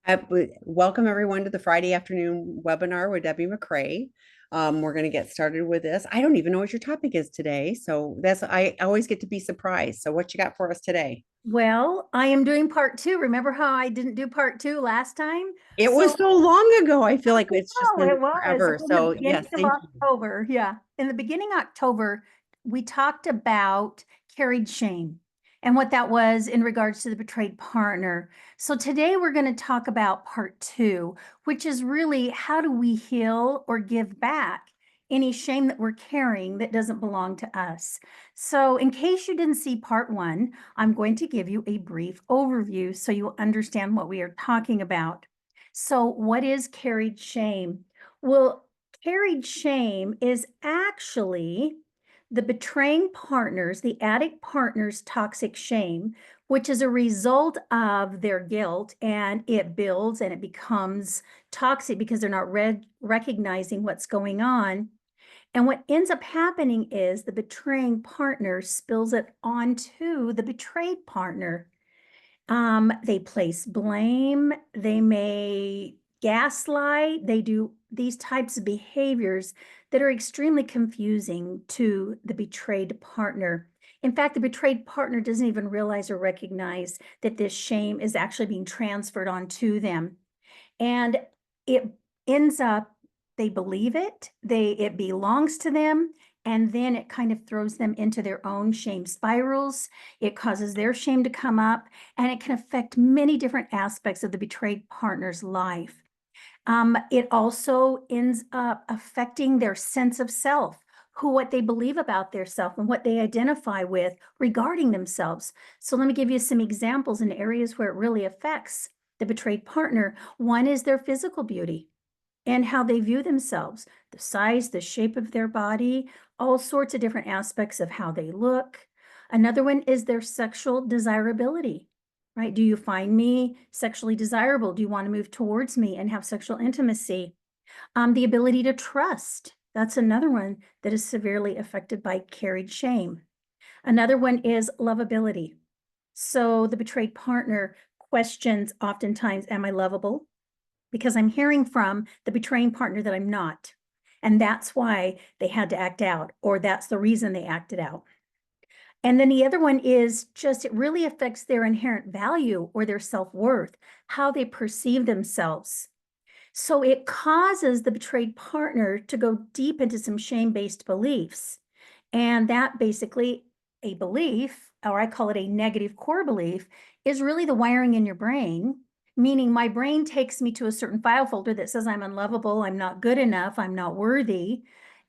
Welcome everyone to the Friday afternoon webinar with Debbie McRae. We're going to get started with this. I don't even know what your topic is today, so I always get to be surprised. So what you got for us today? Well, I am doing part two. Remember how I didn't do part two last time? It was So, so long ago. I feel like it's just oh, been it was forever. in the So beginning yes, of thank you. October. Yeah. In the beginning of October, we talked about carried shame and what that was in regards to the betrayed partner. So today we're going to talk about part two, which is really how do we heal or give back any shame that we're carrying that doesn't belong to us. So in case you didn't see part one, I'm going to give you a brief overview so you'll understand what we are talking about. So, what is carried shame? Well, carried shame is actually the betraying partners, the addict partner's toxic shame, which is a result of their guilt, and it builds and it becomes toxic because they're not recognizing what's going on. And what ends up happening is the betraying partner spills it onto the betrayed partner. They place blame, they may gaslight, they do these types of behaviors that are extremely confusing to the betrayed partner. In fact, the betrayed partner doesn't even realize or recognize that this shame is actually being transferred onto them. And it ends up, they believe it belongs to them, and then it kind of throws them into their own shame spirals. It causes their shame to come up, and it can affect many different aspects of the betrayed partner's life. It also ends up affecting their sense of self, what they believe about their self and what they identify with regarding themselves. So let me give you some examples in areas where it really affects the betrayed partner. One is their physical beauty and how they view themselves, the size, the shape of their body, all sorts of different aspects of how they look. Another one is their sexual desirability, right? Do you find me sexually desirable? Do you want to move towards me and have sexual intimacy? The ability to trust. That's another one that is severely affected by carried shame. Another one is lovability. So the betrayed partner questions oftentimes, am I lovable? Because I'm hearing from the betraying partner that I'm not. And that's why they had to act out, or that's the reason they acted out. And then the other one is just it really affects their inherent value or their self worth, how they perceive themselves. So it causes the betrayed partner to go deep into some shame based beliefs. And that basically, a belief, or I call it a negative core belief, is really the wiring in your brain, meaning my brain takes me to a certain file folder that says I'm unlovable, I'm not good enough, I'm not worthy.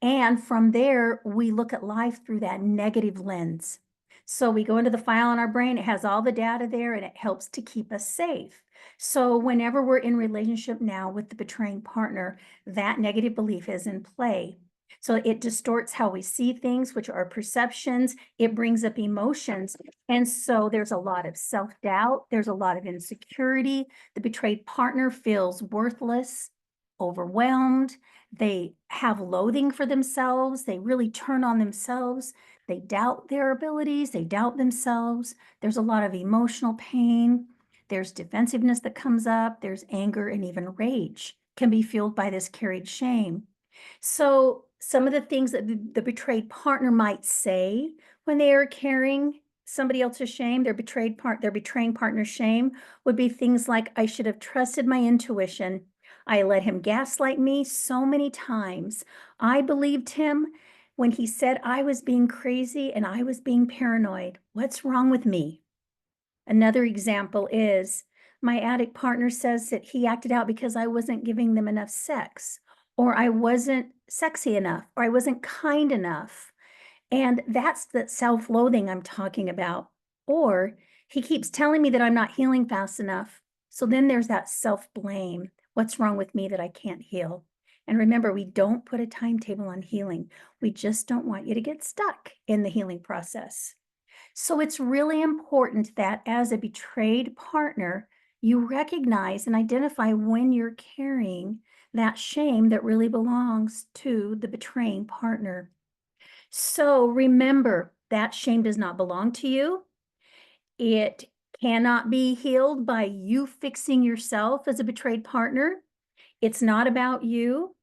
And from there, we look at life through that negative lens. So we go into the file in our brain, it has all the data there, and it helps to keep us safe. So whenever we're in relationship now with the betraying partner, that negative belief is in play. So it distorts how we see things, which are perceptions. It brings up emotions. And so there's a lot of self-doubt. There's a lot of insecurity. The betrayed partner feels worthless, overwhelmed. They have loathing for themselves. They really turn on themselves. They doubt their abilities. They doubt themselves. There's a lot of emotional pain. There's defensiveness that comes up. There's anger and even rage can be fueled by this carried shame. So some of the things that the betrayed partner might say when they are carrying somebody else's shame, their betraying partner's shame would be things like, I should have trusted my intuition. I let him gaslight me so many times. I believed him when he said I was being crazy and I was being paranoid. What's wrong with me? Another example is my addict partner says that he acted out because I wasn't giving them enough sex, or I wasn't sexy enough, or I wasn't kind enough. And that's the self loathing I'm talking about. Or he keeps telling me that I'm not healing fast enough. So then there's that self blame. What's wrong with me that I can't heal? And remember, we don't put a timetable on healing. We just don't want you to get stuck in the healing process. So it's really important that as a betrayed partner, you recognize and identify when you're carrying that shame that really belongs to the betraying partner. So remember that shame does not belong to you. It cannot be healed by you fixing yourself as a betrayed partner. It's not about you.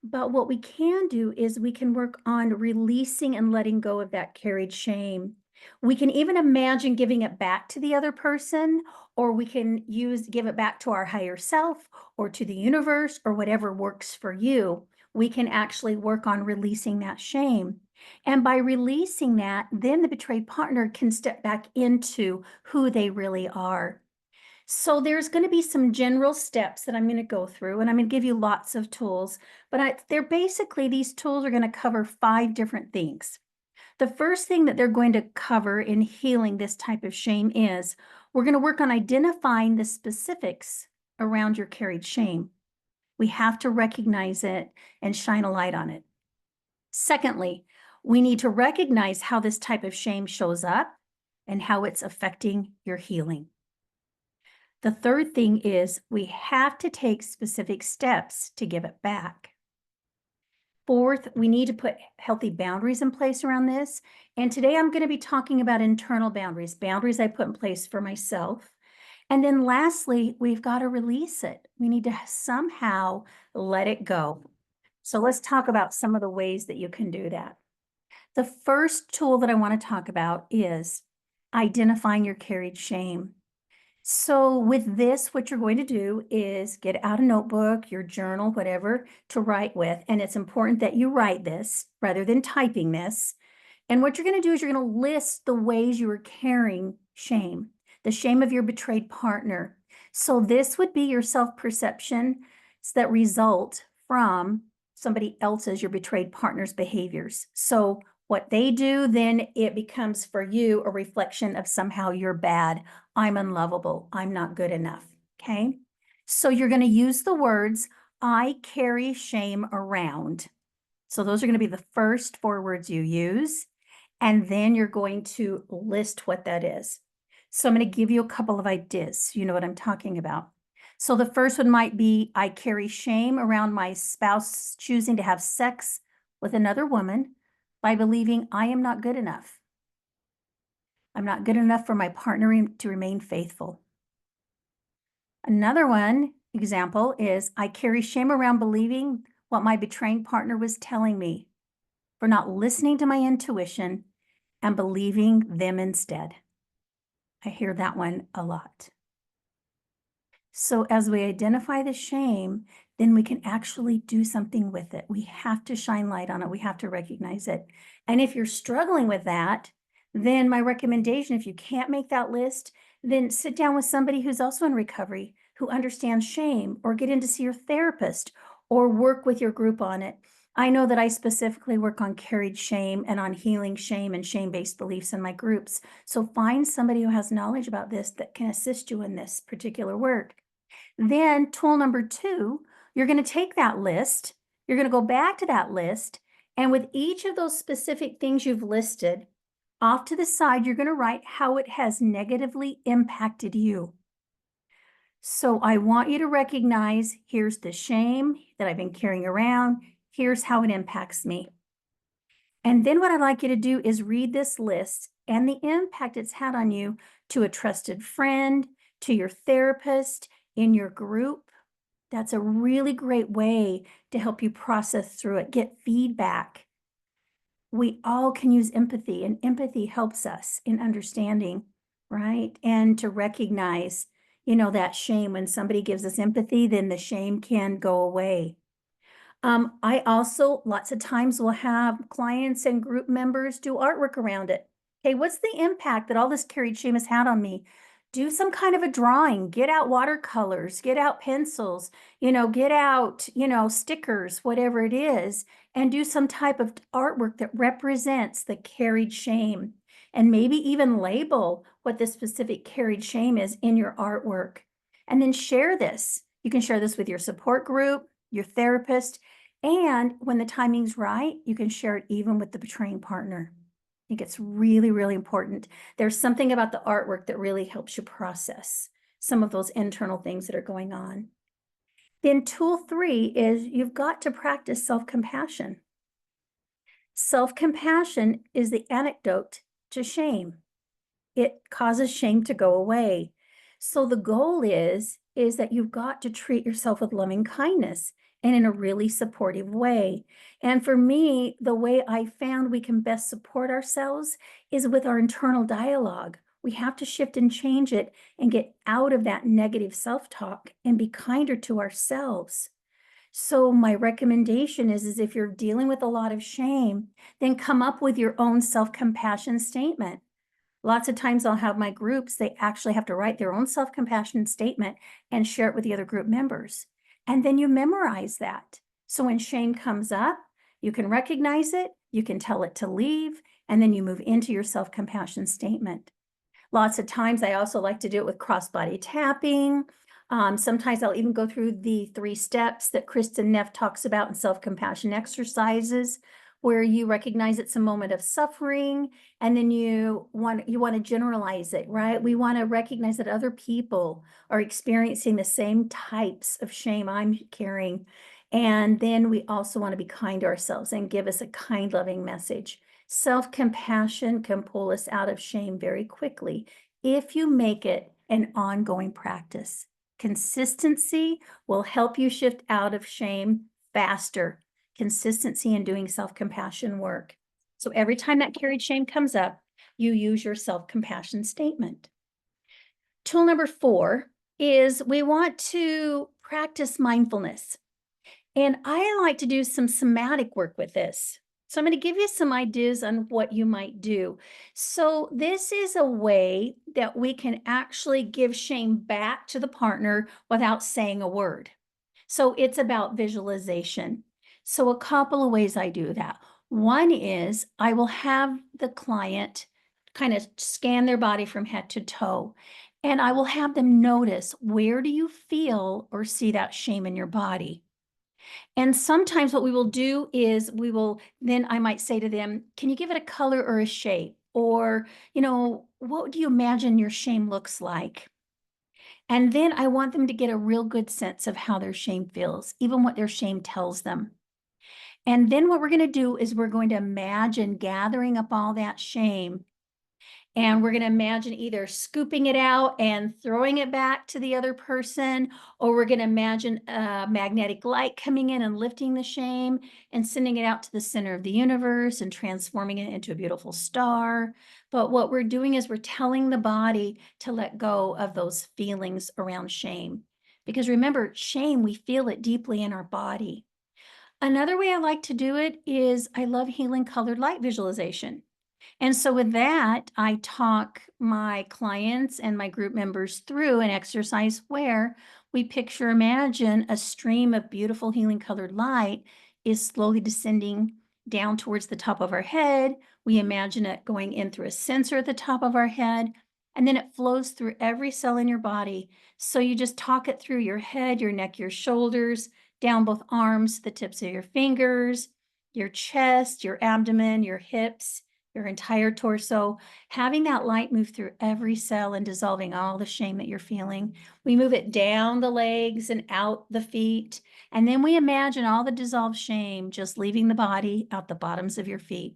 But what we can do is we can work on releasing and letting go of that carried shame. We can even imagine giving it back to the other person, or we can give it back to our higher self or to the universe or whatever works for you. We can actually work on releasing that shame. And by releasing that, then the betrayed partner can step back into who they really are. So there's going to be some general steps that I'm going to go through, and I'm going to give you lots of tools, but they're basically, these tools are going to cover 5 different things. The first thing that they're going to cover in healing this type of shame is we're going to work on identifying the specifics around your carried shame. We have to recognize it and shine a light on it. Secondly, we need to recognize how this type of shame shows up and how it's affecting your healing. The third thing is we have to take specific steps to give it back. Fourth, we need to put healthy boundaries in place around this. And today I'm going to be talking about internal boundaries, boundaries I put in place for myself. And then lastly, we've got to release it. We need to somehow let it go. So let's talk about some of the ways that you can do that. The first tool that I want to talk about is identifying your carried shame. So with this, what you're going to do is get out a notebook, your journal, whatever, to write with. And it's important that you write this rather than typing this. And what you're going to do is you're going to list the ways you are carrying shame, the shame of your betrayed partner. So this would be your self-perception that result from somebody else's, your betrayed partner's behaviors. So what they do, then it becomes for you a reflection of somehow you're bad. I'm unlovable. I'm not good enough. Okay. So you're going to use the words, I carry shame around. So those are going to be the first 4 words you use. And then you're going to list what that is. So I'm going to give you a couple of ideas. So you know what I'm talking about. So the first one might be, I carry shame around my spouse choosing to have sex with another woman by believing I am not good enough. I'm not good enough for my partner to remain faithful. Another one example is, I carry shame around believing what my betraying partner was telling me, for not listening to my intuition and believing them instead. I hear that one a lot. So as we identify the shame, then we can actually do something with it. We have to shine light on it. We have to recognize it. And if you're struggling with that, then my recommendation, if you can't make that list, then sit down with somebody who's also in recovery, who understands shame, or get in to see your therapist, or work with your group on it. I know that I specifically work on carried shame and on healing shame and shame-based beliefs in my groups. So find somebody who has knowledge about this that can assist you in this particular work. Then tool number 2, you're going to take that list, you're going to go back to that list, and with each of those specific things you've listed, off to the side, you're going to write how it has negatively impacted you. So I want you to recognize, here's the shame that I've been carrying around, here's how it impacts me. And then what I'd like you to do is read this list and the impact it's had on you to a trusted friend, to your therapist, in your group. That's a really great way to help you process through it, get feedback. We all can use empathy, and empathy helps us in understanding, right? And to recognize, that shame. When somebody gives us empathy, then the shame can go away. I also, lots of times, will have clients and group members do artwork around it. Okay, what's the impact that all this carried shame has had on me? Do some kind of a drawing, get out watercolors, get out pencils, get out, stickers, whatever it is, and do some type of artwork that represents the carried shame. And maybe even label what the specific carried shame is in your artwork. And then share this. You can share this with your support group, your therapist, and when the timing's right, you can share it even with the betraying partner. I think it's really, really important. There's something about the artwork that really helps you process some of those internal things that are going on. Then tool 3 is you've got to practice self-compassion. Self-compassion is the antidote to shame. it causes shame to go away. So the goal is that you've got to treat yourself with loving kindness and in a really supportive way. And for me, the way I found we can best support ourselves is with our internal dialogue. We have to shift and change it and get out of that negative self-talk and be kinder to ourselves. So my recommendation is if you're dealing with a lot of shame, then come up with your own self-compassion statement. Lots of times I'll have my groups, they actually have to write their own self-compassion statement and share it with the other group members. And then you memorize that. So when shame comes up, you can recognize it, you can tell it to leave, and then you move into your self-compassion statement. Lots of times I also like to do it with cross-body tapping. Sometimes I'll even go through the 3 steps that Kristen Neff talks about in self-compassion exercises, where you recognize it's a moment of suffering, and then you want to generalize it, right? We want to recognize that other people are experiencing the same types of shame I'm carrying. And then we also want to be kind to ourselves and give us a kind, loving message. Self-compassion can pull us out of shame very quickly if you make it an ongoing practice. Consistency will help you shift out of shame faster. Consistency in doing self-compassion work. So every time that carried shame comes up, you use your self-compassion statement. Tool number 4 is we want to practice mindfulness. And I like to do some somatic work with this. So I'm going to give you some ideas on what you might do. So this is a way that we can actually give shame back to the partner without saying a word. So it's about visualization. So a couple of ways I do that. One is I will have the client kind of scan their body from head to toe, and I will have them notice, where do you feel or see that shame in your body? And sometimes what we will do is then I might say to them, can you give it a color or a shape? Or, what do you imagine your shame looks like? And then I want them to get a real good sense of how their shame feels, even what their shame tells them. And then what we're going to do is we're going to imagine gathering up all that shame, and we're going to imagine either scooping it out and throwing it back to the other person, or we're going to imagine a magnetic light coming in and lifting the shame and sending it out to the center of the universe and transforming it into a beautiful star. But what we're doing is we're telling the body to let go of those feelings around shame. Because remember, shame, we feel it deeply in our body. Another way I like to do it is I love healing colored light visualization. And so with that, I talk my clients and my group members through an exercise where we picture, imagine a stream of beautiful healing colored light is slowly descending down towards the top of our head. We imagine it going in through a sensor at the top of our head, and then it flows through every cell in your body. So you just talk it through your head, your neck, your shoulders, down both arms, the tips of your fingers, your chest, your abdomen, your hips, your entire torso, having that light move through every cell and dissolving all the shame that you're feeling. We move it down the legs and out the feet. And then we imagine all the dissolved shame just leaving the body out the bottoms of your feet.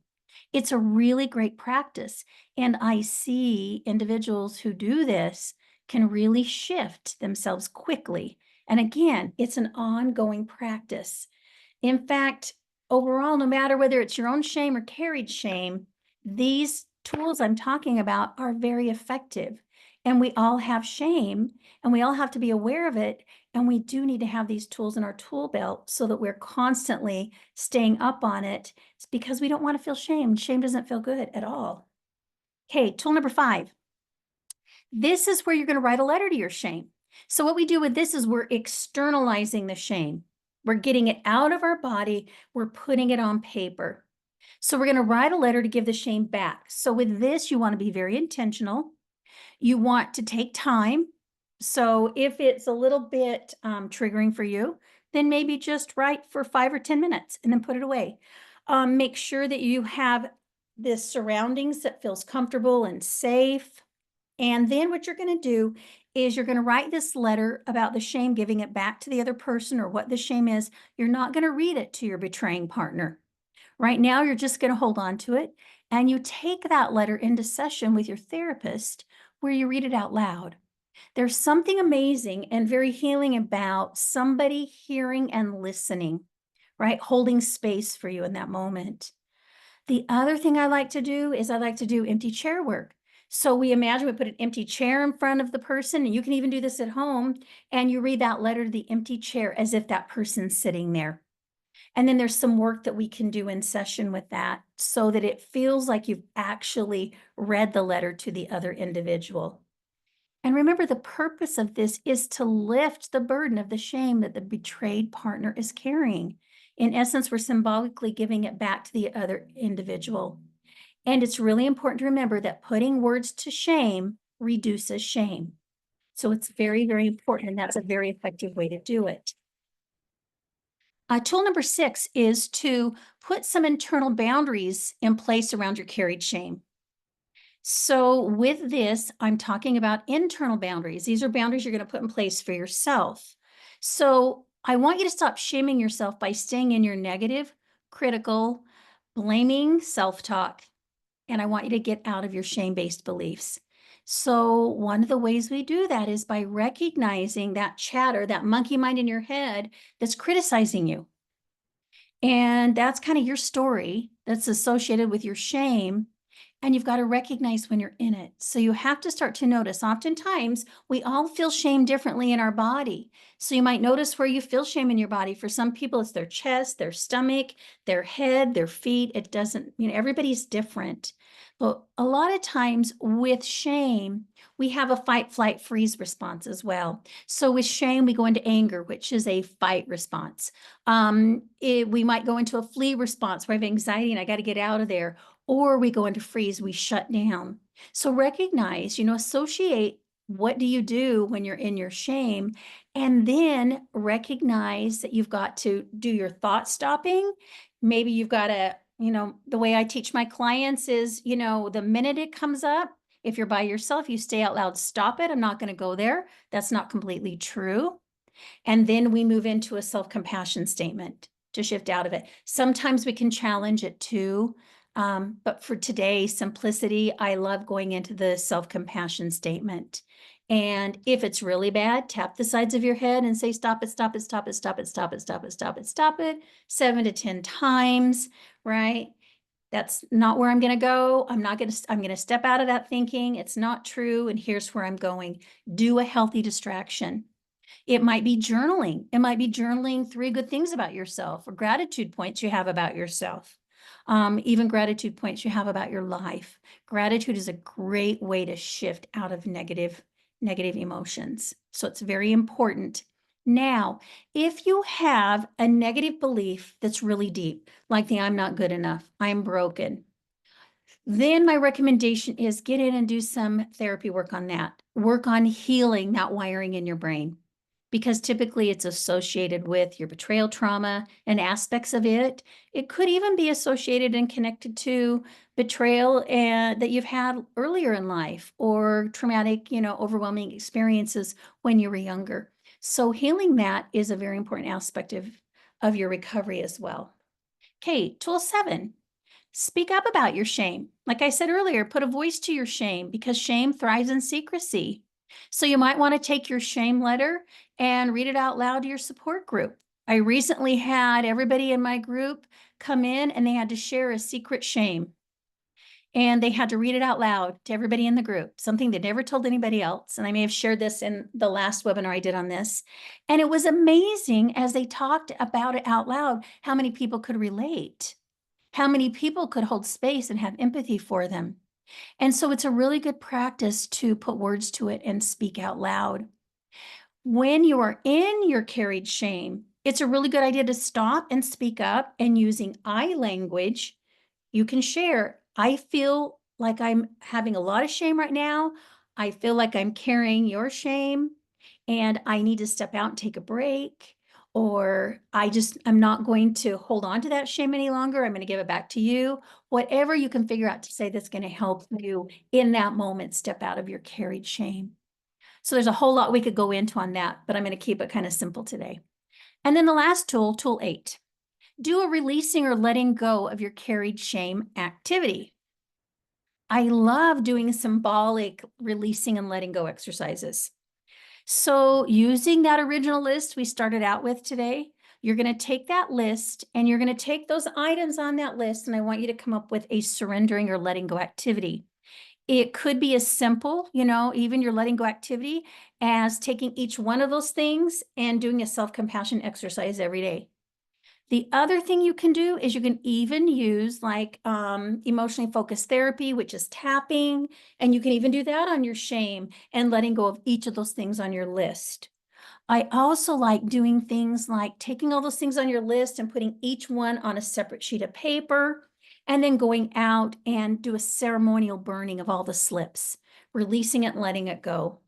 It's a really great practice. And I see individuals who do this can really shift themselves quickly. And again, it's an ongoing practice. In fact, overall, no matter whether it's your own shame or carried shame, these tools I'm talking about are very effective. And we all have shame, and we all have to be aware of it. And we do need to have these tools in our tool belt so that we're constantly staying up on it. It's because we don't want to feel shame. Shame doesn't feel good at all. Okay, tool number 5. This is where you're going to write a letter to your shame. So what we do with this is we're externalizing the shame. We're getting it out of our body. We're putting it on paper. So we're going to write a letter to give the shame back. So with this, you want to be very intentional. You want to take time. So if it's a little bit triggering for you, then maybe just write for 5 or 10 minutes and then put it away. Make sure that you have the surroundings that feels comfortable and safe. And then what you're going to do is you're going to write this letter about the shame, giving it back to the other person or what the shame is. You're not going to read it to your betraying partner. Right now, you're just going to hold on to it. and you take that letter into session with your therapist where you read it out loud. There's something amazing and very healing about somebody hearing and listening, right? Holding space for you in that moment. The other thing I like to do is I like to do empty chair work. So we imagine we put an empty chair in front of the person, and you can even do this at home, and you read that letter to the empty chair as if that person's sitting there. And then there's some work that we can do in session with that so that it feels like you've actually read the letter to the other individual. And remember, the purpose of this is to lift the burden of the shame that the betrayed partner is carrying. In essence, we're symbolically giving it back to the other individual. And it's really important to remember that putting words to shame reduces shame. So it's very, very important, and that's a very effective way to do it. Tool number 6 is to put some internal boundaries in place around your carried shame. So with this, I'm talking about internal boundaries. These are boundaries you're going to put in place for yourself. So I want you to stop shaming yourself by staying in your negative, critical, blaming self-talk. And I want you to get out of your shame-based beliefs. So one of the ways we do that is by recognizing that chatter, that monkey mind in your head that's criticizing you. And that's kind of your story that's associated with your shame. And you've got to recognize when you're in it. So you have to start to notice. Oftentimes, we all feel shame differently in our body. So you might notice where you feel shame in your body. For some people, it's their chest, their stomach, their head, their feet. It doesn't, everybody's different. But a lot of times with shame, we have a fight, flight, freeze response as well. So with shame, we go into anger, which is a fight response. We might go into a flee response where I have anxiety and I got to get out of there. Or we go into freeze, we shut down. So recognize, associate what do you do when you're in your shame, and then recognize that you've got to do your thought stopping. Maybe you've got to, the way I teach my clients is, the minute it comes up, if you're by yourself, you stay out loud, stop it. I'm not going to go there. That's not completely true. And then we move into a self-compassion statement to shift out of it. Sometimes we can challenge it too. But for today, simplicity, I love going into the self-compassion statement. And if it's really bad, tap the sides of your head and say, stop it, stop it, stop it, stop it, stop it, stop it, stop it, stop it, 7 to 10 times, right? That's not where I'm going to go. I'm going to step out of that thinking. It's not true. And here's where I'm going. Do a healthy distraction. It might be journaling. It might be journaling 3 good things about yourself or gratitude points you have about yourself. Even gratitude points you have about your life. Gratitude is a great way to shift out of negative emotions. So it's very important. Now, if you have a negative belief that's really deep, like the I'm not good enough, I'm broken, then my recommendation is get in and do some therapy work on that. Work on healing that wiring in your brain, because typically it's associated with your betrayal trauma and aspects of it. It could even be associated and connected to betrayal that you've had earlier in life, or traumatic, overwhelming experiences when you were younger. So healing that is a very important aspect of your recovery as well. Okay, tool 7. Speak up about your shame. Like I said earlier, put a voice to your shame, because shame thrives in secrecy. So you might want to take your shame letter and read it out loud to your support group. I recently had everybody in my group come in and they had to share a secret shame. And they had to read it out loud to everybody in the group, something they never told anybody else. And I may have shared this in the last webinar I did on this. And it was amazing as they talked about it out loud, how many people could relate, how many people could hold space and have empathy for them. And so it's a really good practice to put words to it and speak out loud. When you are in your carried shame, it's a really good idea to stop and speak up, and using I language, you can share, I feel like I'm having a lot of shame right now. I feel like I'm carrying your shame and I need to step out and take a break. Or I'm not going to hold on to that shame any longer. I'm going to give it back to you. Whatever you can figure out to say that's going to help you in that moment step out of your carried shame. So there's a whole lot we could go into on that, but I'm going to keep it kind of simple today. And then the last tool, tool 8, do a releasing or letting go of your carried shame activity. I love doing symbolic releasing and letting go exercises. So using that original list we started out with today, you're going to take that list and you're going to take those items on that list, and I want you to come up with a surrendering or letting go activity. It could be as simple, even your letting go activity, as taking each one of those things and doing a self-compassion exercise every day. The other thing you can do is you can even use like emotionally focused therapy, which is tapping, and you can even do that on your shame and letting go of each of those things on your list. I also like doing things like taking all those things on your list and putting each one on a separate sheet of paper, and then going out and do a ceremonial burning of all the slips, releasing it and letting it go.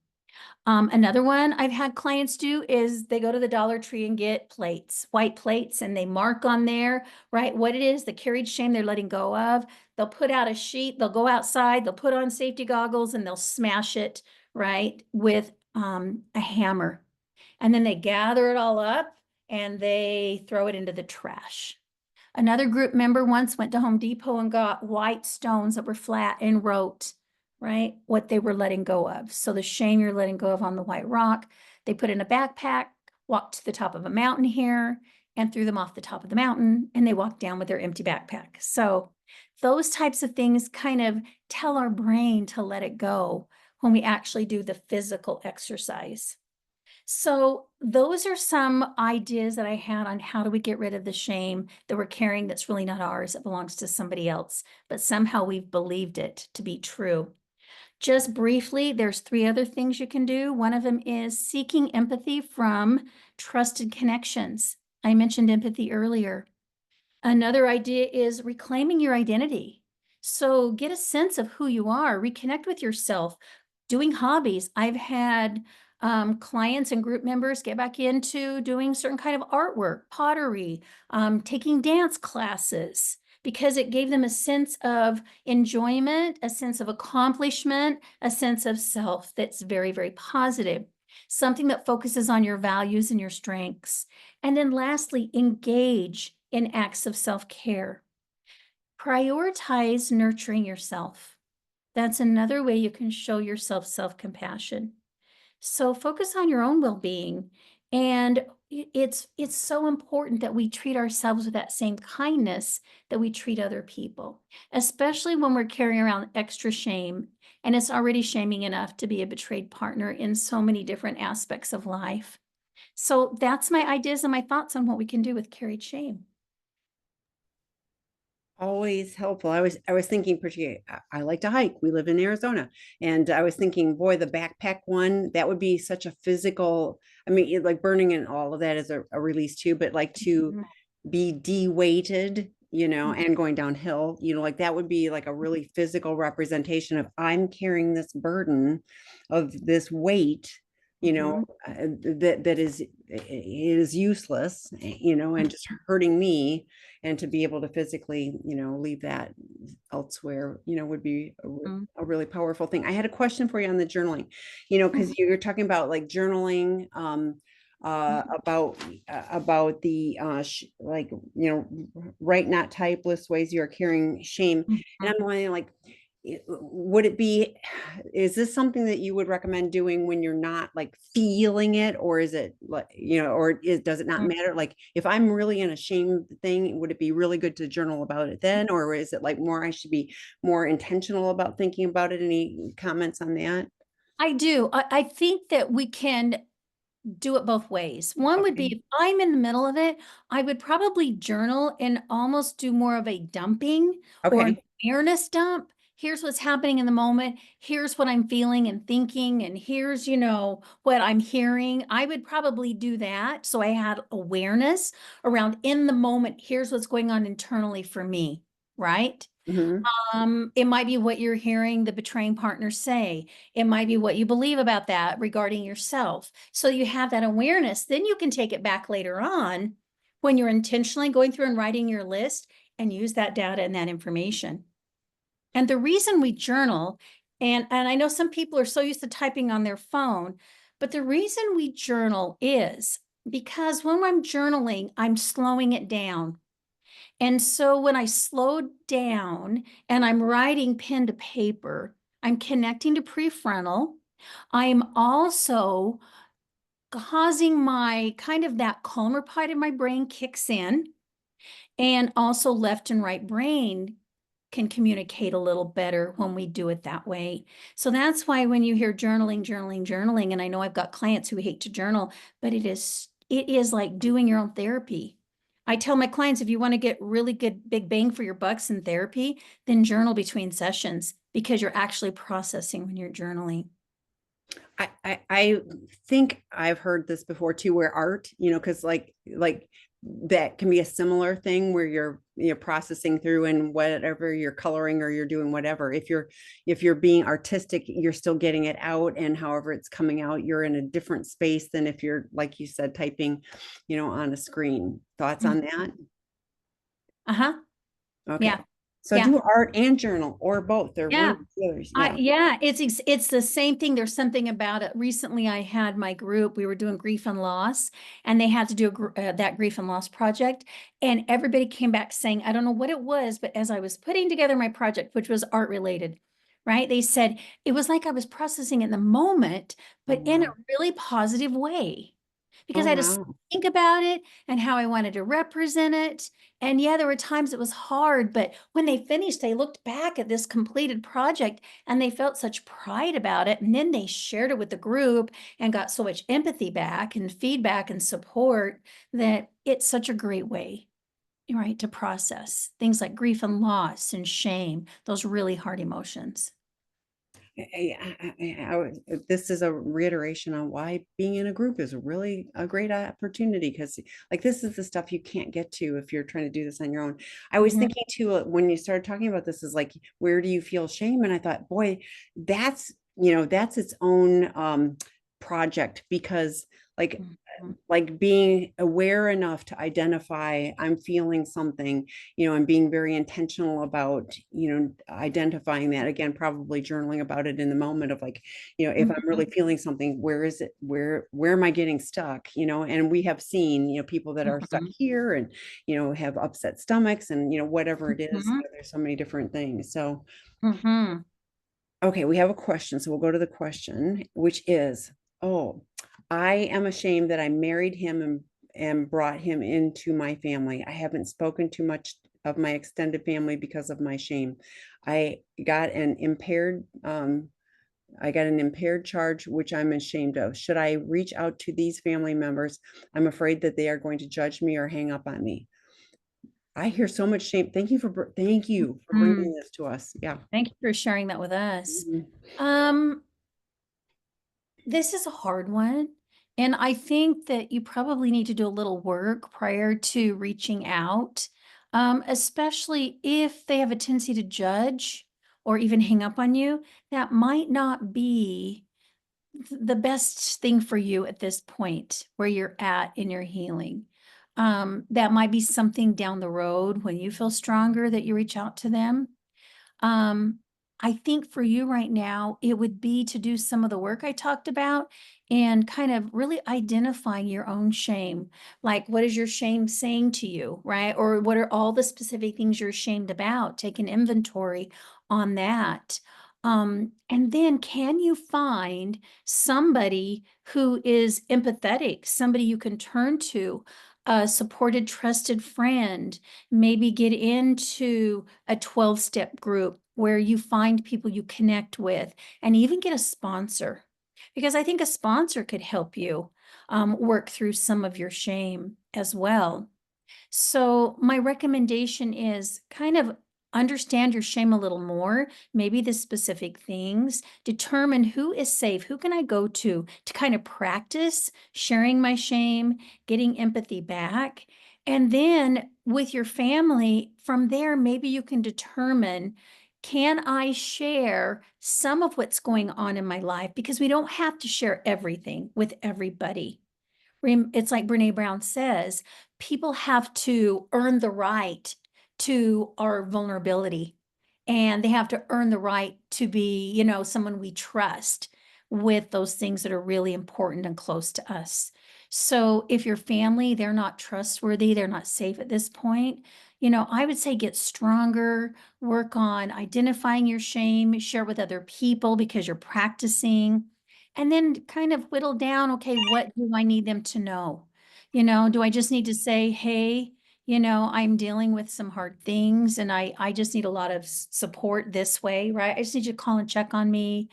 Another one I've had clients do is they go to the Dollar Tree and get plates, white plates, and they mark on there, right, what it is, the carried shame they're letting go of. They'll put out a sheet, they'll go outside, they'll put on safety goggles, and they'll smash it, right, with a hammer. And then they gather it all up and they throw it into the trash. Another group member once went to Home Depot and got white stones that were flat and wrote, right, what they were letting go of. So the shame you're letting go of on the white rock, they put in a backpack, walked to the top of a mountain here, and threw them off the top of the mountain, and they walked down with their empty backpack. So those types of things kind of tell our brain to let it go when we actually do the physical exercise. So those are some ideas that I had on how do we get rid of the shame that we're carrying that's really not ours, it belongs to somebody else, but somehow we've believed it to be true. Just briefly, there's 3 other things you can do. One of them is seeking empathy from trusted connections. I mentioned empathy earlier. Another idea is reclaiming your identity. So get a sense of who you are, reconnect with yourself, doing hobbies. I've had clients and group members get back into doing certain kind of artwork, pottery, taking dance classes, because it gave them a sense of enjoyment, a sense of accomplishment, a sense of self that's very, very positive. Something that focuses on your values and your strengths. And then lastly, engage in acts of self-care. Prioritize nurturing yourself. That's another way you can show yourself self-compassion. So focus on your own well-being. And it's so important that we treat ourselves with that same kindness that we treat other people, especially when we're carrying around extra shame. And it's already shaming enough to be a betrayed partner in so many different aspects of life. So that's my ideas and my thoughts on what we can do with carried shame. Always helpful. I was thinking particularly, I like to hike. We live in Arizona. And I was thinking, boy, the backpack one, that would be such a physical, I mean, like burning and all of that is a release too, but like to Mhm. be de-weighted, Mhm. and going downhill, like that would be like a really physical representation of I'm carrying this burden of this weight, Mhm. that is useless, and just hurting me, and to be able to physically, leave that elsewhere, would be Mhm. a really powerful thing. I had a question for you on the journaling, because Mhm. you're talking about like journaling, Mhm. about the like, write not type list ways you're carrying shame. And Mhm. I'm wondering, like, would it be, is this something that you would recommend doing when you're not like feeling it, or is it like, does it not Mhm. matter? Like if I'm really in a shame thing, would it be really good to journal about it then, or is it like more I should be more intentional about thinking about it? Any comments on that? I do. I think that we can do it both ways. One would be Okay. if I'm in the middle of it, I would probably journal and almost do more of a dumping or an Okay. awareness dump. Here's what's happening in the moment. Here's what I'm feeling and thinking. And here's, what I'm hearing. I would probably do that. So I had awareness around in the moment. Here's what's going on internally for me, right? Hmm. It might be what you're hearing the betraying partner say. It might be what you believe about that regarding yourself. So you have that awareness. Then you can take it back later on when you're intentionally going through and writing your list and use that data and that information. And the reason we journal, and I know some people are so used to typing on their phone, but the reason we journal is because when I'm journaling, I'm slowing it down. And so when I slowed down and I'm writing pen to paper, I'm connecting to prefrontal. I'm also causing my kind of that calmer part of my brain kicks in, and also left and right brain can communicate a little better when we do it that way. So that's why when you hear journaling, journaling, journaling, and I know I've got clients who hate to journal, but it is like doing your own therapy. I tell my clients, if you want to get really good big bang for your bucks in therapy, then journal between sessions because you're actually processing when you're journaling. I think I've heard this before too, where art, because like that can be a similar thing where you're processing through and whatever you're coloring or you're doing whatever. If you're being artistic, you're still getting it out, and however it's coming out, you're in a different space than if you're, like you said, typing, on a screen. Thoughts on that? Uh-huh. Okay. Yeah. So Yeah. do art and journal or both. They're one Yeah. of the others. Yeah. Yeah, it's the same thing. There's something about it. Recently, I had my group. We were doing grief and loss, and they had to do that grief and loss project. And everybody came back saying, I don't know what it was, but as I was putting together my project, which was art related, right? They said it was like I was processing in the moment, Oh, but in a wow. really positive way, because Oh, I had to wow. think about it and how I wanted to represent it. And yeah, there were times it was hard, but when they finished, they looked back at this completed project and they felt such pride about it. And then they shared it with the group and got so much empathy back and feedback and support that it's such a great way, right, to process things like grief and loss and shame, those really hard emotions. This is a reiteration on why being in a group is really a great opportunity, because like this is the stuff you can't get to if you're trying to do this on your own. I was Mhm, thinking too, when you started talking about this, is like, where do you feel shame? And I thought, boy, that's its own project, because like mhm, like being aware enough to identify I'm feeling something, and being very intentional about, identifying that, again, probably journaling about it in the moment of like, if I'm really mhm, feeling something, where is it, where am I getting stuck, and we have seen, people that are stuck mhm, here and, have upset stomachs and, whatever it is, mhm, there's so many different things. So mhm, okay, we have a question. So we'll go to the question, which is, oh, I am ashamed that I married him and brought him into my family. I haven't spoken too much of my extended family because of my shame. I got an impaired I got an impaired charge, which I'm ashamed of. Should I reach out to these family members? I'm afraid that they are going to judge me or hang up on me. I hear so much shame. Thank you for mhm. bringing this to us. Yeah. Thank you for sharing that with us. Mhm. Um, this is a hard one. And I think that you probably need to do a little work prior to reaching out, especially if they have a tendency to judge or even hang up on you. That might not be the best thing for you at this point where you're at in your healing. That might be something down the road when you feel stronger that you reach out to them. Um, I think for you right now, it would be to do some of the work I talked about and kind of really identifying your own shame. Like, what is your shame saying to you, right? Or what are all the specific things you're ashamed about? Take an inventory on that. And then can you find somebody who is empathetic, somebody you can turn to, a supported, trusted friend, maybe get into a 12-step group where you find people you connect with, and even get a sponsor, because I think a sponsor could help you work through some of your shame as well. So my recommendation is kind of understand your shame a little more, maybe the specific things, determine who is safe, who can I go to kind of practice sharing my shame, getting empathy back. And then with your family, from there, maybe you can determine, can I share some of what's going on in my life? Because we don't have to share everything with everybody. It's like Brene Brown says, people have to earn the right to our vulnerability, and they have to earn the right to be, someone we trust with those things that are really important and close to us. So if your family, they're not trustworthy, they're not safe at this point, I would say get stronger, work on identifying your shame, share with other people because you're practicing, and then kind of whittle down, okay, what do I need them to know? Do I just need to say, hey, I'm dealing with some hard things and I just need a lot of support this way, right? I just need you to call and check on me.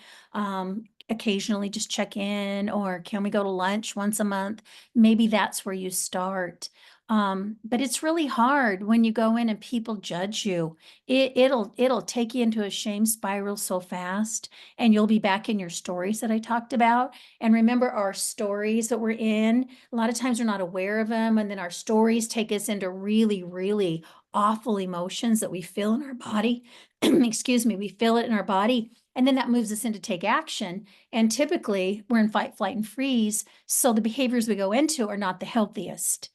Occasionally just check in, or can we go to lunch once a month? Maybe that's where you start. But it's really hard when you go in and people judge you. It'll take you into a shame spiral so fast, and you'll be back in your stories that I talked about. And remember, our stories that we're in, a lot of times we're not aware of them, and then our stories take us into really, really awful emotions that we feel in our body. Excuse me, we feel it in our body, and then that moves us into take action. And typically we're in fight, flight, and freeze. So the behaviors we go into are not the healthiest.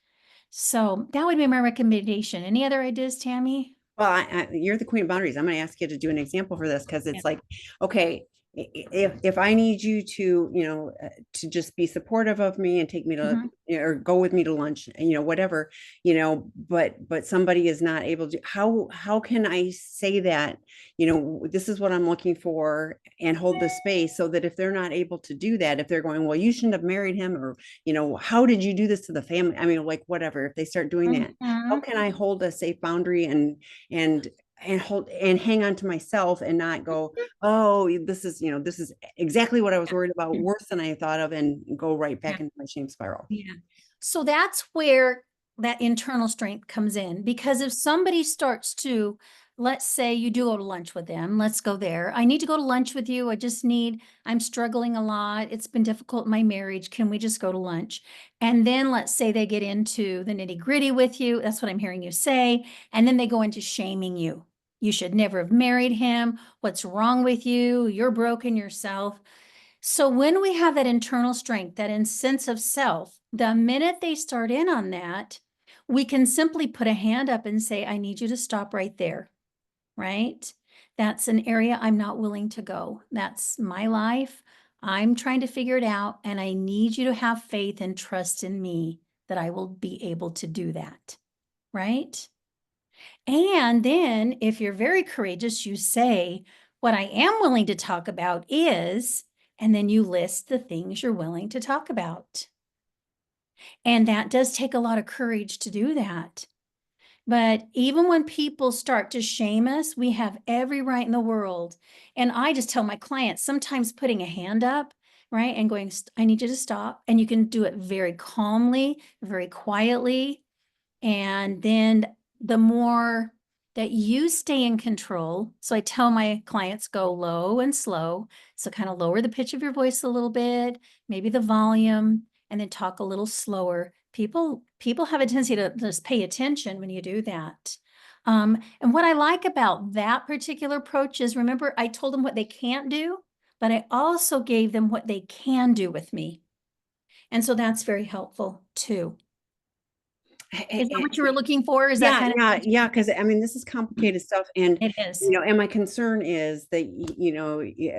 So that would be my recommendation. Any other ideas, Tammy? Well, you're the queen of boundaries. I'm going to ask you to do an example for this because Yeah. it's like, okay, if I need you to, to just be supportive of me and take me to, Mhm. or go with me to lunch, whatever, but somebody is not able to. How can I say that, this is what I'm looking for, and hold the space so that if they're not able to do that, if they're going, well, you shouldn't have married him, or how did you do this to the family? I mean, like whatever. If they start doing that, how Mhm. can I hold a safe boundary and hold and hang on to myself and not go, oh, this is exactly what I was worried about, worse than I thought of, and go right Yeah. back into my shame spiral. Yeah. So that's where that internal strength comes in. Because if somebody starts to, let's say you do go to lunch with them, let's go there. I need to go to lunch with you. I'm struggling a lot. It's been difficult in my marriage. Can we just go to lunch? And then let's say they get into the nitty gritty with you. That's what I'm hearing you say. And then they go into shaming you. You should never have married him. What's wrong with you? You're broken yourself. So when we have that internal strength, that sense of self, the minute they start in on that, we can simply put a hand up and say, I need you to stop right there, right? That's an area I'm not willing to go. That's my life. I'm trying to figure it out, and I need you to have faith and trust in me that I will be able to do that, right? And then if you're very courageous, you say, what I am willing to talk about is, and then you list the things you're willing to talk about. And that does take a lot of courage to do that. But even when people start to shame us, we have every right in the world. And I just tell my clients, sometimes putting a hand up, right, and going, I need you to stop. And you can do it very calmly, very quietly. And then the more that you stay in control, so I tell my clients go low and slow. So kind of lower the pitch of your voice a little bit, maybe the volume, and then talk a little slower. People have a tendency to just pay attention when you do that. And what I like about that particular approach is, remember, I told them what they can't do, but I also gave them what they can do with me. And so that's very helpful too. Is that what you were looking for? Is that Yeah, kind of? yeah, because I mean, this is complicated stuff, and It is. and my concern is that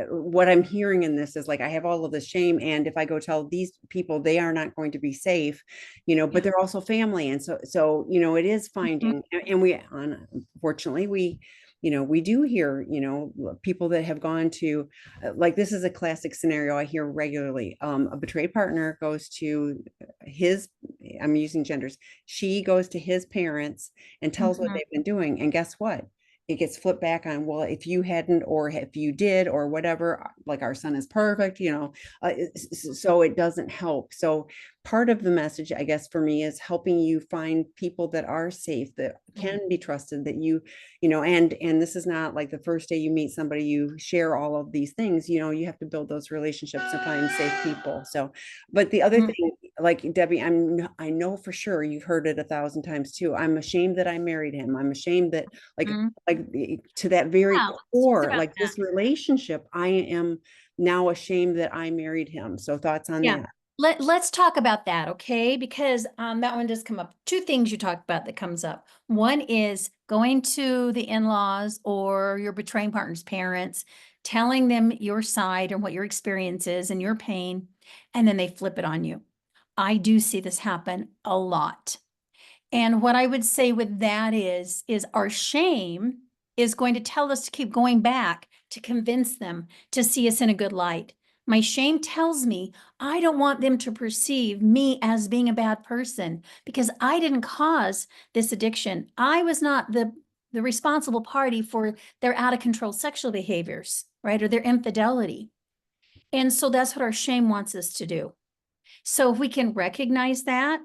what I'm hearing in this is like I have all of this shame, and if I go tell these people, they are not going to be safe, but Yeah. they're also family, and so it is Mhm. finding, and unfortunately we do hear people that have gone to, like, this is a classic scenario I hear regularly. A betrayed partner goes to his, I'm using genders, she goes to his parents and tells what Mhm. they've been doing. And guess what? It gets flipped back on, well, if you hadn't, or if you did, or whatever, like our son is perfect, so it doesn't help. So part of the message, I guess, for me is helping you find people that are safe, that Yeah. can be trusted, that and this is not like the first day you meet somebody, you share all of these things, you have to build those relationships and find safe people. So, but the other Mm. thing, like Debbie, I know for sure you've heard it 1,000 times too. I'm ashamed that I married him. I'm ashamed that, like Mhm. like to that very Yeah, let's talk core, about like that. this relationship, I am now ashamed that I married him. So thoughts on Yeah. that? Let's talk about that, okay? Because that one does come up. Two things you talked about that comes up. One is going to the in-laws or your betraying partner's parents, telling them your side and what your experience is and your pain, and then they flip it on you. I do see this happen a lot. And what I would say with that is our shame is going to tell us to keep going back to convince them to see us in a good light. My shame tells me I don't want them to perceive me as being a bad person because I didn't cause this addiction. I was not the responsible party for their out of control sexual behaviors, right? Or their infidelity. And so that's what our shame wants us to do. So if we can recognize that,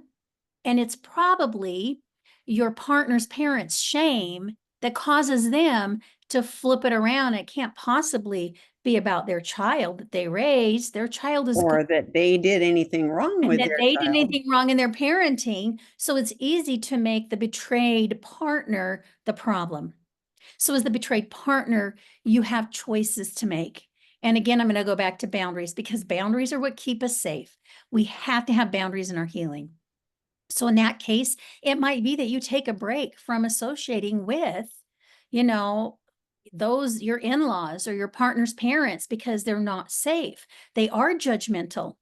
and it's probably your partner's parents' shame that causes them to flip it around. It can't possibly be about their child that they raised. Their child is good Or that they did anything wrong and with that their they did child. anything wrong in their parenting. So it's easy to make the betrayed partner the problem. So as the betrayed partner, you have choices to make. And again, I'm going to go back to boundaries because boundaries are what keep us safe. We have to have boundaries in our healing. So in that case, it might be that you take a break from associating with, you know, those your in-laws or your partner's parents because they're not safe. They are judgmental.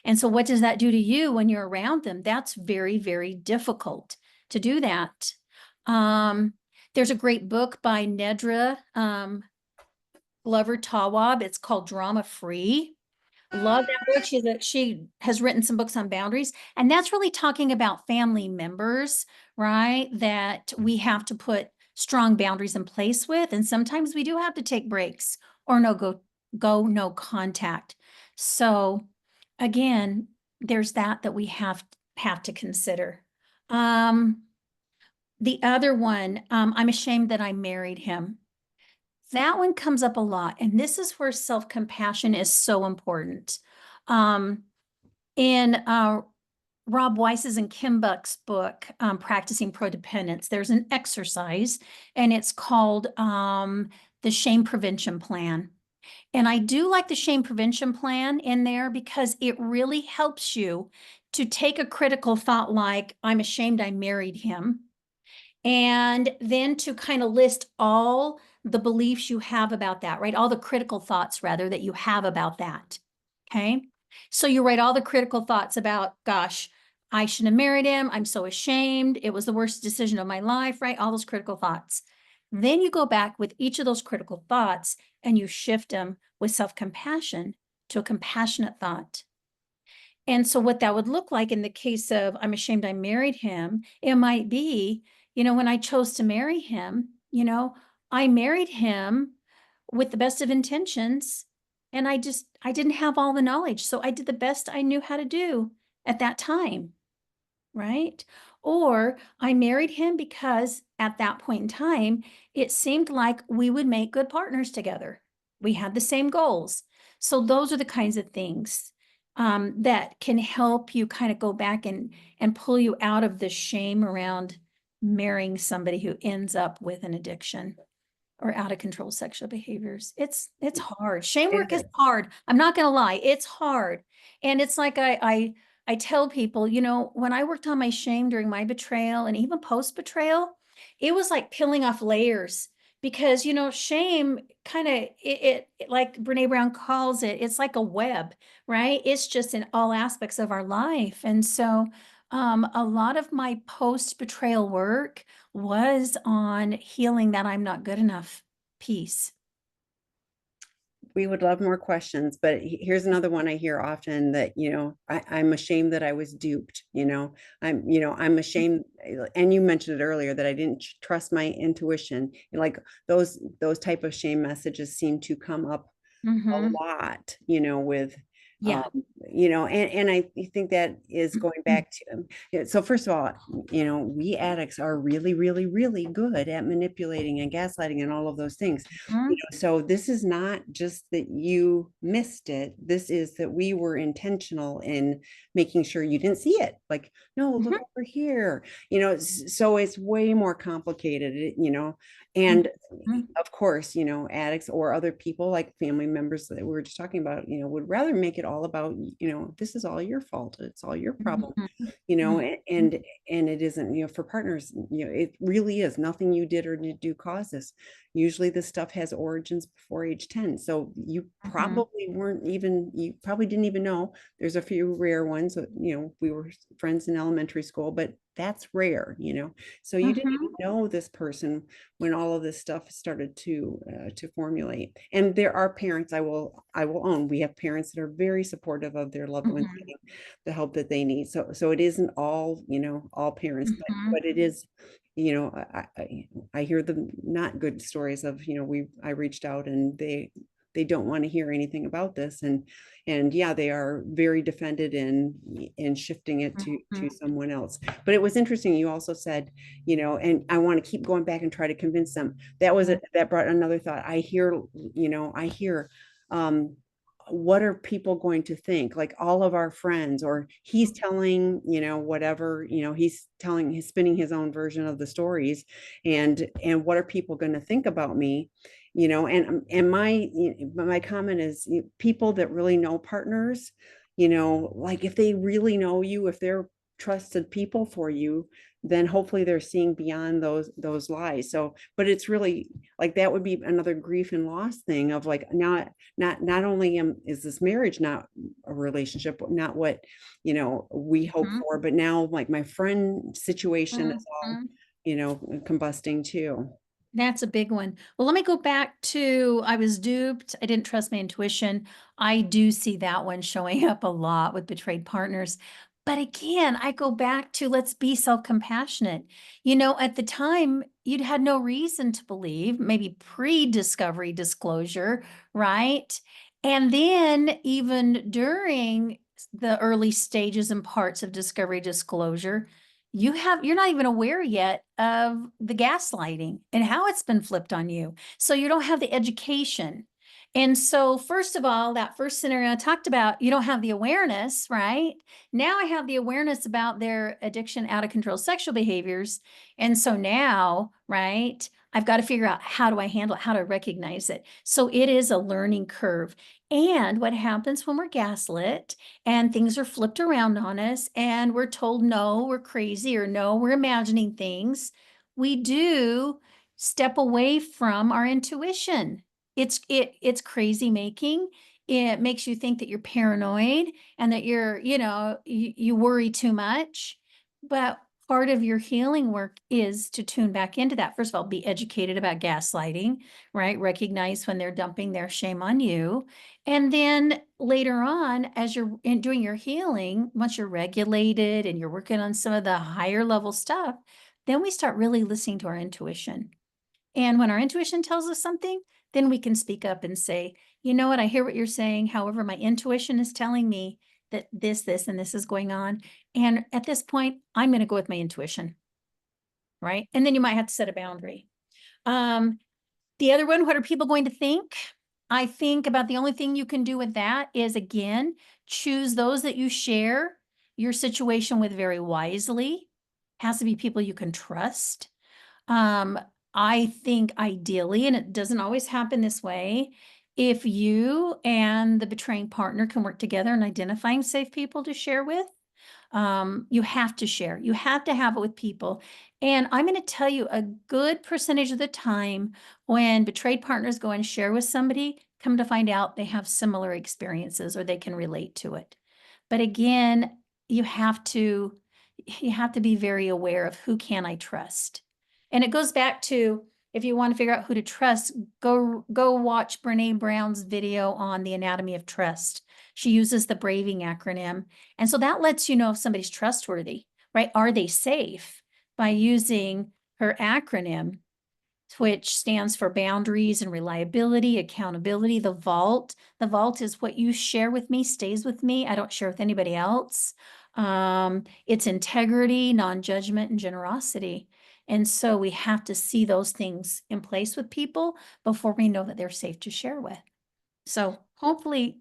And so what does that do to you when you're around them? That's very, very difficult to do that. Um, there's a great book by Nedra Glover Tawwab. It's called Drama Free. Love that book. She has written some books on boundaries, and that's really talking about family members, right? That we have to put strong boundaries in place with, and sometimes we do have to take breaks or go no contact. So again, there's that we have to consider. The other one, I'm ashamed that I married him. That one comes up a lot. And this is where self-compassion is so important. Um, in Rob Weiss's and Kim Buck's book, Practicing Codependence, there's an exercise and it's called the Shame Prevention Plan. And I do like the Shame Prevention Plan in there because it really helps you to take a critical thought like, I'm ashamed I married him, and then to kind of list all the beliefs you have about that, right? All the critical thoughts, rather, that you have about that. Okay. So you write all the critical thoughts about, gosh, I shouldn't have married him. I'm so ashamed. It was the worst decision of my life, right? All those critical thoughts. Then you go back with each of those critical thoughts and you shift them with self-compassion to a compassionate thought. And so what that would look like in the case of I'm ashamed I married him, it might be, when I chose to marry him, I married him with the best of intentions and I didn't have all the knowledge. So I did the best I knew how to do at that time, right? Or I married him because at that point in time, it seemed like we would make good partners together. We had the same goals. So those are the kinds of things that can help you kind of go back and pull you out of the shame around marrying somebody who ends up with an addiction or out of control sexual behaviors. It's hard. Shame It work is is. hard. I'm not going to lie. It's hard. And it's like I tell people, when I worked on my shame during my betrayal and even post betrayal, it was like peeling off layers because, shame kind of it like Brene Brown calls it, it's like a web, right? It's just in all aspects of our life. And so a lot of my post betrayal work was on healing that I'm not good enough piece. We would love more questions, but here's another one I hear often that, I'm ashamed that I was duped, I'm ashamed. And you mentioned it earlier that I didn't trust my intuition. Like those type of shame messages seem to come up a Mm-hmm. lot, with, um, Yeah. and I think that is going back to, so first of all, we addicts are really, really, really good at manipulating and gaslighting and all of those things. Mhm. So this is not just that you missed it. This is that we were intentional in making sure you didn't see it. Like, no, look Mhm. over here, so it's way more complicated, and Mhm. of course, addicts or other people like family members that we were just talking about, would rather make it all about, this is all your fault. It's all your problem, Mhm. and it isn't, for partners, it really is nothing you did or did do cause this. usually this stuff has origins before age 10. So you Mhm. probably weren't even, you probably didn't even know. There's a few rare ones, we were friends in elementary school, but that's rare, so you didn't Mhm. even know this person when all of this stuff started to formulate. And there are parents, I will own, we have parents that are very supportive of their loved ones Mhm. getting the help that they need. So it isn't all, all parents, Mhm. but it is, I hear the not good stories of, I reached out and they don't want to hear anything about this, and yeah, they are very defended in shifting it to Mhm. someone else. But it was interesting, you also said, and I want to keep going back and try to convince them. That brought another thought. I hear what are people going to think, like all of our friends, or he's telling, whatever, he's spinning his own version of the stories, and what are people going to think about me, and my comment is, people that really know partners, like if they really know you, if they're trusted people for you, then hopefully they're seeing beyond those lies. So, but it's really like that would be another grief and loss thing of like, not only is this marriage not a relationship, not what we hope Mhm. for, but now like my friend situation is all Mhm. combusting too. That's a big one. Well, let me go back to I was duped. I didn't trust my intuition. I do see that one showing up a lot with betrayed partners. But again, I go back to let's be self compassionate. At the time, you'd had no reason to believe, maybe pre discovery disclosure, right? And then even during the early stages and parts of discovery disclosure, you're not even aware yet of the gaslighting and how it's been flipped on you. So you don't have the education. And so, first of all, that first scenario I talked about, you don't have the awareness, right? Now I have the awareness about their addiction, out of control sexual behaviors. And so now, right, I've got to figure out how do I handle it, how to recognize it. So it is a learning curve. And what happens when we're gaslit and things are flipped around on us and we're told no, we're crazy, or no, we're imagining things, we do step away from our intuition. It's crazy making. It makes you think that you're paranoid and that you worry too much. But part of your healing work is to tune back into that. First of all, be educated about gaslighting, right? Recognize when they're dumping their shame on you. And then later on, as you're doing your healing, once you're regulated and you're working on some of the higher level stuff, then we start really listening to our intuition. And when our intuition tells us something, then we can speak up and say, you know what, I hear what you're saying. However, my intuition is telling me that this, and this is going on. And at this point, I'm going to go with my intuition. Right. And then you might have to set a boundary. Um, the other one, what are people going to think? I think about the only thing you can do with that is, again, choose those that you share your situation with very wisely. Has to be people you can trust. Um, I think ideally, and it doesn't always happen this way, if you and the betraying partner can work together in identifying safe people to share with, you have to share. You have to have it with people. And I'm going to tell you a good percentage of the time when betrayed partners go and share with somebody, come to find out they have similar experiences or they can relate to it. But again, you have to you have to be very aware of who can I trust. And it goes back to if you want to figure out who to trust, go watch Brene Brown's video on the anatomy of trust. She uses the Braving acronym. And so that lets you know if somebody's trustworthy, right? Are they safe by using her acronym, which stands for boundaries and reliability, accountability, the vault. The vault is what you share with me stays with me. I don't share with anybody else. It's integrity, non-judgment, and generosity. And so we have to see those things in place with people before we know that they're safe to share with. So hopefully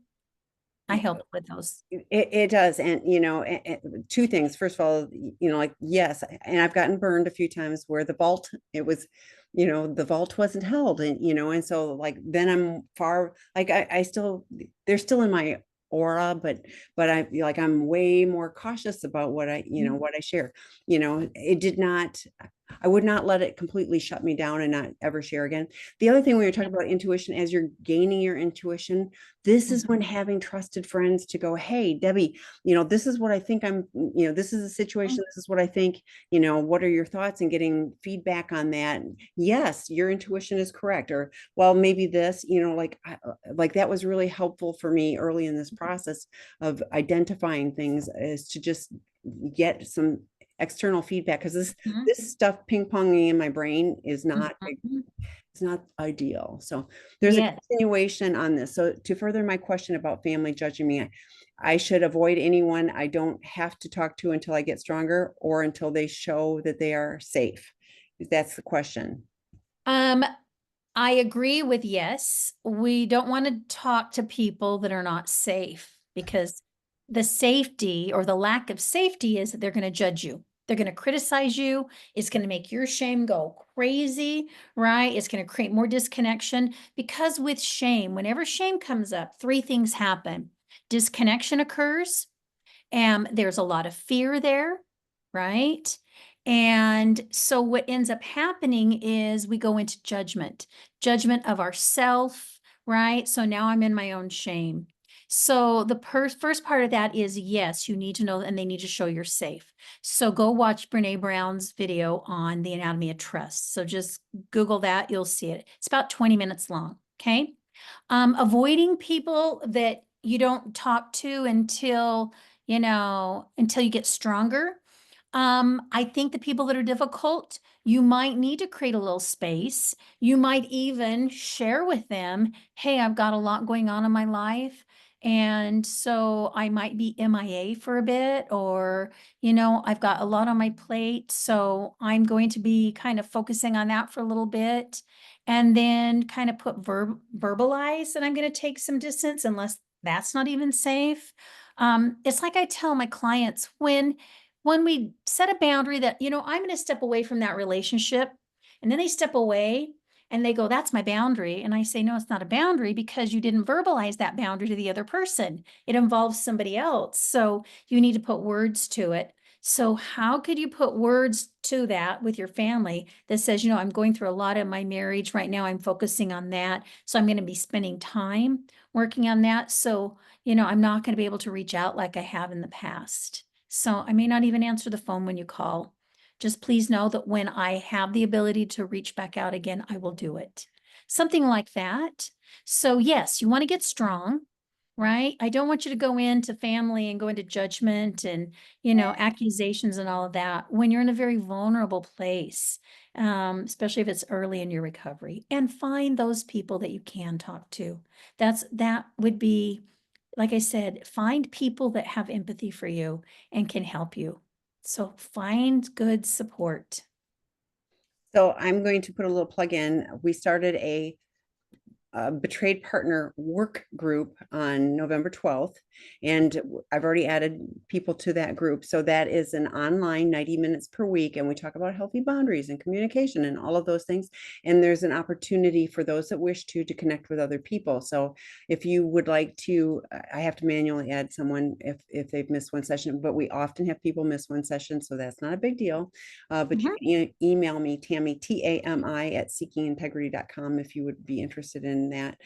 I helped with those. It does. And, two things. First of all, like, yes, and I've gotten burned a few times where the vault wasn't held. And so like, then I'm far, like, I still, they're still in my aura, but I'm way more cautious about what I share. It did not, I would not let it completely shut me down and not ever share again. The other thing we were talking about intuition, as you're gaining your intuition, this is when having trusted friends to go, hey, Debbie, this is what I think this is a situation, this is what I think, what are your thoughts, and getting feedback on that. Yes, your intuition is correct. Or, well, maybe this, like that was really helpful for me early in this process of identifying things, is to just get some external feedback, because this stuff ping ponging in my brain is not it's not ideal. So there's a Yes. continuation on this. So to further my question about family judging me, I should avoid anyone I don't have to talk to until I get stronger, or until they show that they are safe. That's the question. Um, I agree with yes. We don't want to talk to people that are not safe, because the safety or the lack of safety is that they're going to judge you. They're going to criticize you. It's going to make your shame go crazy, right? It's going to create more disconnection, because with shame, whenever shame comes up, three things happen. Disconnection occurs, and there's a lot of fear there, right? And so what ends up happening is we go into judgment of ourself, right? So now I'm in my own shame. So the first part of that is, yes, you need to know, and they need to show you're safe. So go watch Brene Brown's video on the anatomy of trust. So just Google that, you'll see it. It's about 20 minutes long, okay? Avoiding people that you don't talk to until you get stronger. I think the people that are difficult, you might need to create a little space. You might even share with them, hey, I've got a lot going on in my life. And so I might be MIA for a bit, or, I've got a lot on my plate. So I'm going to be kind of focusing on that for a little bit. And then kind of verbalize that I'm going to take some distance, unless that's not even safe. It's like I tell my clients, when we set a boundary that, I'm going to step away from that relationship, and then they step away and they go, that's my boundary. And I say, no, it's not a boundary, because you didn't verbalize that boundary to the other person. It involves somebody else. So you need to put words to it. So how could you put words to that with your family that says, I'm going through a lot in my marriage right now. I'm focusing on that. So I'm going to be spending time working on that. So, I'm not going to be able to reach out like I have in the past. So I may not even answer the phone when you call. Just please know that when I have the ability to reach back out again, I will do it. Something like that. So yes, you want to get strong, right? I don't want you to go into family and go into judgment and, accusations and all of that when you're in a very vulnerable place, especially if it's early in your recovery. And find those people that you can talk to. That would be, like I said, find people that have empathy for you and can help you. So find good support. So I'm going to put a little plug in. We started a betrayed partner work group on November 12th. And I've already added people to that group. So that is an online 90 minutes per week. And we talk about healthy boundaries and communication and all of those things. And there's an opportunity for those that wish to connect with other people. So if you would like to, I have to manually add someone if they've missed one session, but we often have people miss one session. So that's not a big deal. But you can email me, Tammy, TAMI at seekingintegrity.com, if you would be interested in that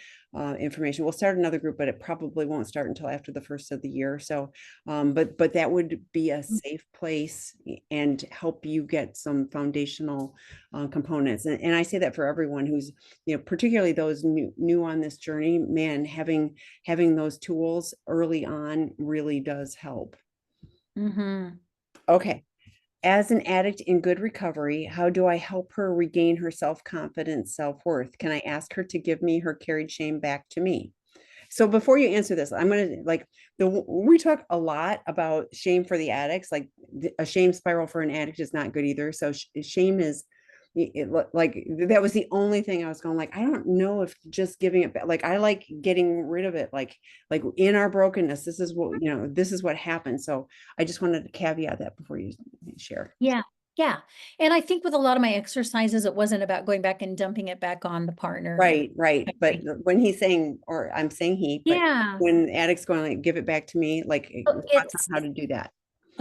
information. We'll start another group, but it probably won't start until after the first of the year. So, but that would be a safe place and help you get some foundational components. And I say that for everyone who's, particularly those new on this journey, man, having those tools early on really does help. Okay. As an addict in good recovery, how do I help her regain her self-confidence, self-worth? Can I ask her to give me her carried shame back to me? So before you answer this, I'm going to we talk a lot about shame for the addicts, like a shame spiral for an addict is not good either. So shame is like that was the only thing I was going, like, I don't know if just giving it back, like I like getting rid of it, like in our brokenness, this is what, this is what happened. So I just wanted to caveat that before you share. Yeah. Yeah. And I think with a lot of my exercises, it wasn't about going back and dumping it back on the partner. Right. But when he's saying, or I'm saying but yeah. when addicts going, like, give it back to me, like So thoughts on how to do that.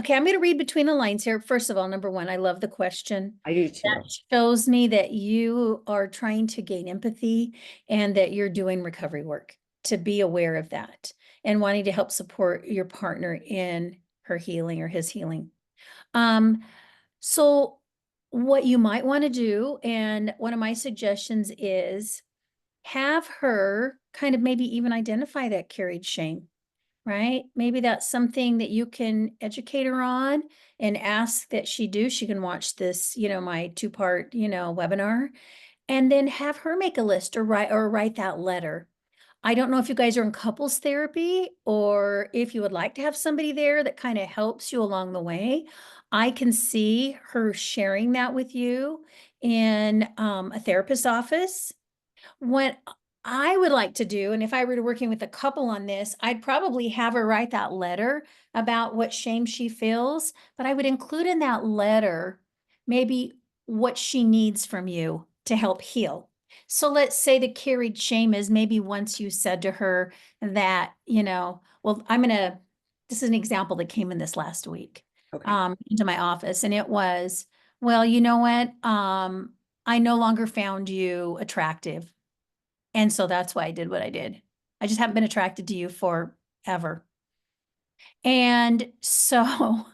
Okay, I'm going to read between the lines here. First of all, number one, I love the question. I do That too. shows me that you are trying to gain empathy and that you're doing recovery work, to be aware of that and wanting to help support your partner in her healing or his healing. Um, so what you might want to do, and one of my suggestions is have her kind of maybe even identify that carried shame, right? Maybe that's something that you can educate her on and ask that she do. She can watch this, my two-part, webinar, and then have her make a list or write that letter. I don't know if you guys are in couples therapy or if you would like to have somebody there that kind of helps you along the way. I can see her sharing that with you in a therapist's office. What I would like to do, and if I were to working with a couple on this, I'd probably have her write that letter about what shame she feels, but I would include in that letter maybe what she needs from you to help heal. So let's say the carried shame is maybe once you said to her that, well, this is an example that came in this last week, Okay. into my office, and it was, well, you know what? I no longer found you attractive. And so that's why I did what I did. I just haven't been attracted to you forever. And so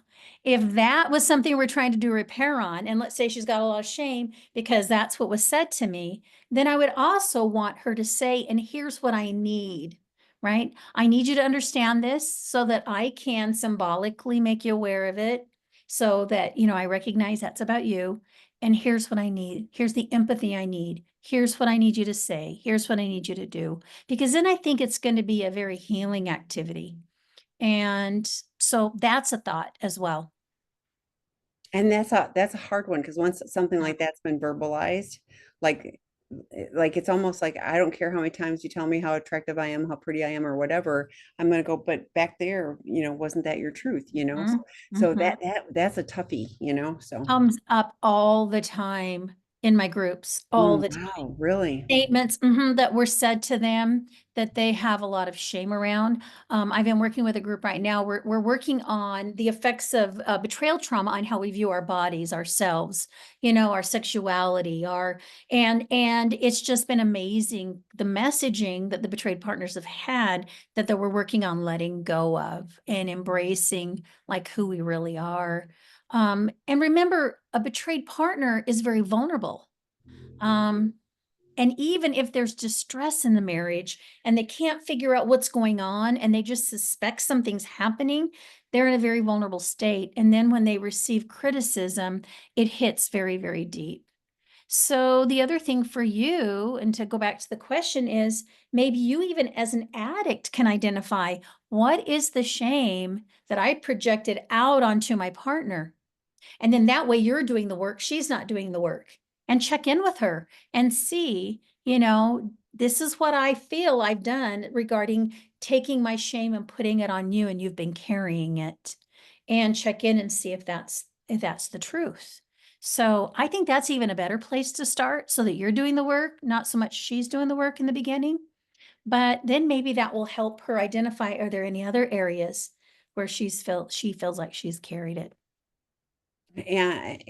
if that was something we're trying to do repair on, and let's say she's got a lot of shame because that's what was said to me, then I would also want her to say, and here's what I need, right? I need you to understand this so that I can symbolically make you aware of it so that, I recognize that's about you. And here's what I need. Here's the empathy I need. Here's what I need you to say. Here's what I need you to do. Because then I think it's going to be a very healing activity. And so that's a thought as well. And that's a hard one because once something like that's been verbalized, like it's almost like I don't care how many times you tell me how attractive I am, how pretty I am, or whatever, I'm gonna go, but back there, wasn't that your truth, So, Mhm, so mhm. that's a toughie, so Comes up all the time in my groups, all the time. wow, really? Statements, that were said to them that they have a lot of shame around. I've been working with a group right now. We're working on the effects of betrayal trauma on how we view our bodies, ourselves, our sexuality, and it's just been amazing the messaging that the betrayed partners have had that we're working on letting go of and embracing like who we really are. And remember, a betrayed partner is very vulnerable. Um, and even if there's distress in the marriage and they can't figure out what's going on and they just suspect something's happening, they're in a very vulnerable state. And then when they receive criticism, it hits very, very deep. So the other thing for you, and to go back to the question, is maybe you even as an addict can identify what is the shame that I projected out onto my partner. And then that way you're doing the work, she's not doing the work. And check in with her and see, this is what I feel I've done regarding taking my shame and putting it on you, and you've been carrying it. And check in and see if that's the truth. So I think that's even a better place to start so that you're doing the work, not so much she's doing the work in the beginning. But then maybe that will help her identify, are there any other areas where she feels like she's carried it? And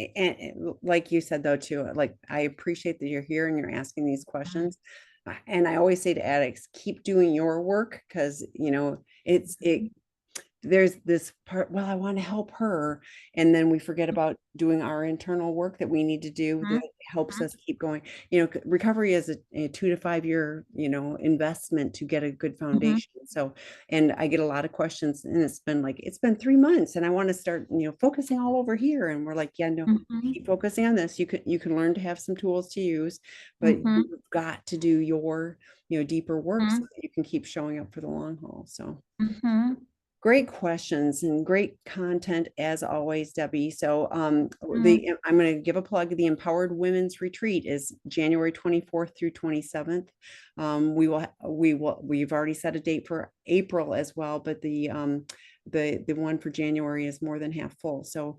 like you said though too, like I appreciate that you're here and you're asking these questions. And I always say to addicts, keep doing your work because it there's this part, well, I want to help her. And then we forget about doing our internal work that we need to do that helps us keep going. Recovery is a 2 to 5 year, investment to get a good Mhm, foundation. So, and I get a lot of questions and it's been 3 months and I want to start, focusing all over here. And we're like, yeah, no, mhm, keep focusing on this. You can learn to have some tools to use, but mhm, you've got to do your, deeper work so mhm, that you can keep showing up for the long haul. So mhm, great questions and great content as always, Debbie. So mhm, I'm going to give a plug. The Empowered Women's Retreat is January 24th through 27th. We've already set a date for April as well, but the one for January is more than half full. So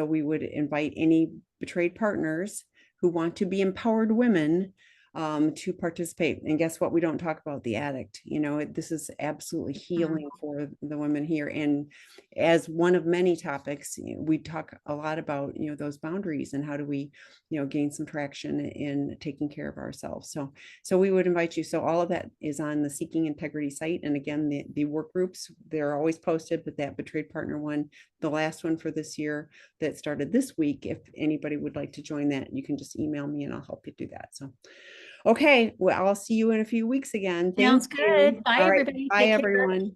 we would invite any betrayed partners who want to be empowered women to participate. And guess what? We don't talk about the addict. This is absolutely healing for the women here. And as one of many topics, we talk a lot about, those boundaries and how do we, gain some traction in taking care of ourselves. So we would invite you. So all of that is on the Seeking Integrity site. And again, the work groups, they're always posted, but that betrayed partner one, the last one for this year that started this week, if anybody would like to join that, you can just email me and I'll help you do that. So, okay, well, I'll see you in a few weeks again. Sounds Thank you. good. Bye, All right. everybody. Bye, Take care. everyone.